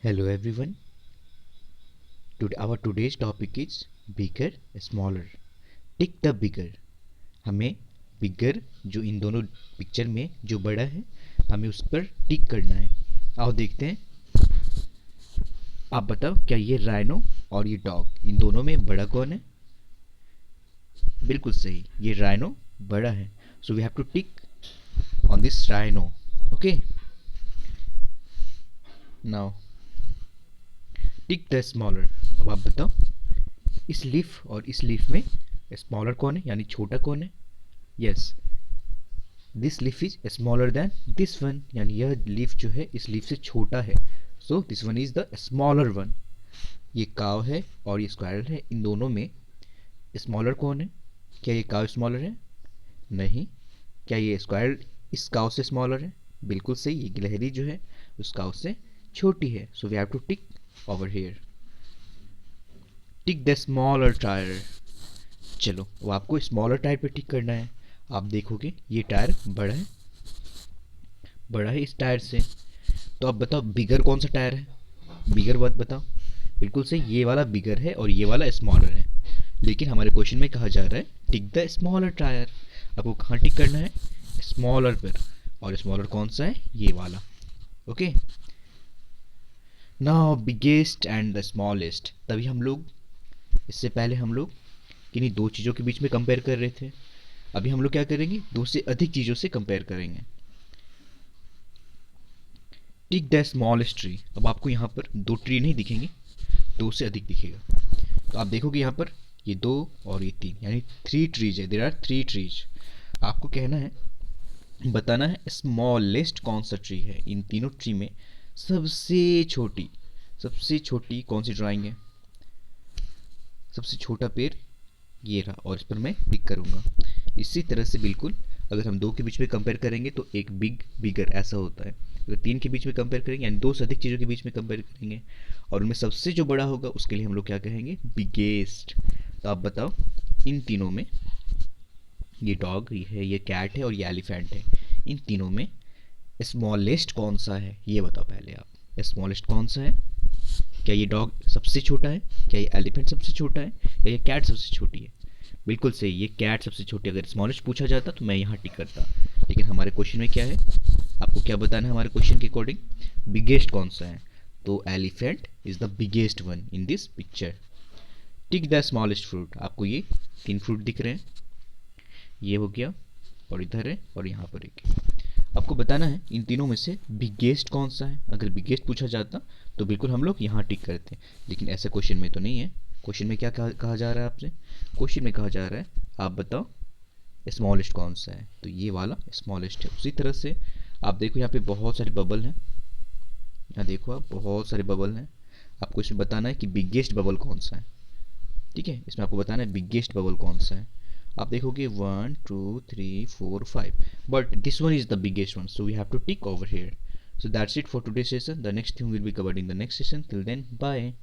Hello everyone. Our today's topic is bigger, smaller. Tick the bigger. हमें बिगर जो इन दोनों picture में जो बड़ा है हमें उस पर टिक करना है। आओ देखते हैं। आप बताओ क्या ये राइनो और ये डॉग इन दोनों में बड़ा कौन है? बिल्कुल सही, ये राइनो बड़ा है। So we have to tick on this rhino. Okay, now tick the smaller. अब आप बताओ इस लीफ और इस लीफ में स्मॉलर कौन है, यानी छोटा कौन है? Yes, this leaf is smaller than this one, यानी यह लीफ जो है इस लीफ से छोटा है। So this one is the smaller one. ये काव है और ये स्क्वायरल है, इन दोनों में स्मॉलर कौन है? क्या ये काव स्मॉलर है? नहीं। क्या ये स्क्वायरल इस काव से स्मॉलर है? बिल्कुल सही, ये गिलहरी जो है उस काव से छोटी है। So we have to tick over here. Tick the smaller tyre. चलो, वो आपको स्मॉलर टायर पे टिक करना है। आप देखोगे ये टायर बड़ा है इस टायर से। तो आप बताओ बिगर कौन सा टायर है? बिगर बात बताओ। बिल्कुल सही, ये वाला बिगर है और ये वाला स्मॉलर है। लेकिन हमारे क्वेश्चन में कहा जा रहा है टिक द स्मॉलर टायर। आपको कहाँ टिक करना है? स्मॉलर पर। और स्मॉलर कौन सा है? ये वाला। Okay, now biggest and the smallest. तभी हम लोग, इससे पहले हम लोग किन्हीं दो चीज़ों के बीच में कंपेयर कर रहे थे। अभी हम लोग क्या करेंगे? दो से अधिक चीज़ों से कंपेयर करेंगे। Tick the smallest tree. अब आपको यहाँ पर दो ट्री नहीं दिखेंगे, दो से अधिक दिखेगा। तो आप देखोगे यहाँ पर ये दो और ये तीन, यानी थ्री ट्रीज है। There are three trees. आपको कहना है, बताना है स्मॉलेस्ट कौन सा ट्री है। इन तीनों ट्री में सबसे छोटी कौन सी ड्राइंग है? सबसे छोटा पेड़ ये रहा, और इस पर मैं टिक करूँगा। इसी तरह से बिल्कुल अगर हम दो के बीच में कंपेयर करेंगे तो एक बिगर ऐसा होता है। अगर तीन के बीच में कंपेयर करेंगे, यानी दो से अधिक चीज़ों के बीच में कंपेयर करेंगे और उनमें सबसे जो बड़ा होगा उसके लिए हम लोग क्या कहेंगे? बिगेस्ट। तो आप बताओ इन तीनों में, ये डॉग है, ये कैट है और ये एलिफेंट है, इन तीनों में स्मॉलेस्ट कौन सा है? ये बताओ पहले आप, स्मॉलेस्ट कौन सा है? क्या ये डॉग सबसे छोटा है? क्या ये एलिफेंट सबसे छोटा है? या ये कैट सबसे छोटी है? बिल्कुल सही, ये कैट सबसे छोटी। अगर स्मॉलेस्ट पूछा जाता तो मैं यहाँ टिक करता, लेकिन हमारे क्वेश्चन में क्या है? आपको क्या बताना है हमारे क्वेश्चन के अकॉर्डिंग? बिगेस्ट कौन सा है? तो elephant is the biggest one in this picture. Tick the smallest fruit. आपको ये तीन फ्रूट दिख रहे हैं, ये हो गया और इधर है और यहाँ पर एक। आपको बताना है इन तीनों में से बिगेस्ट कौन सा है। अगर बिगेस्ट पूछा जाता तो बिल्कुल हम लोग यहाँ टिक करते, लेकिन ऐसा क्वेश्चन में तो नहीं है। क्वेश्चन में क्या कहा जा रहा है आपसे? क्वेश्चन में कहा जा रहा है आप बताओ स्मॉलेस्ट कौन सा है, तो ये वाला स्मॉलेस्ट है। उसी तरह से आप देखो यहाँ पे बहुत सारे बबल हैं, यहाँ देखो आप बहुत सारे बबल हैं। आपको इसमें बताना है कि बिगेस्ट बबल कौन सा है। ठीक है, इसमें आपको बताना है बिगेस्ट बबल कौन सा है। आप देखोगे 1 2 3 4 5, but this one is the biggest one, so we have to tick over here. So that's it for today's session. The next thing will be covered in the next session. Till then, bye.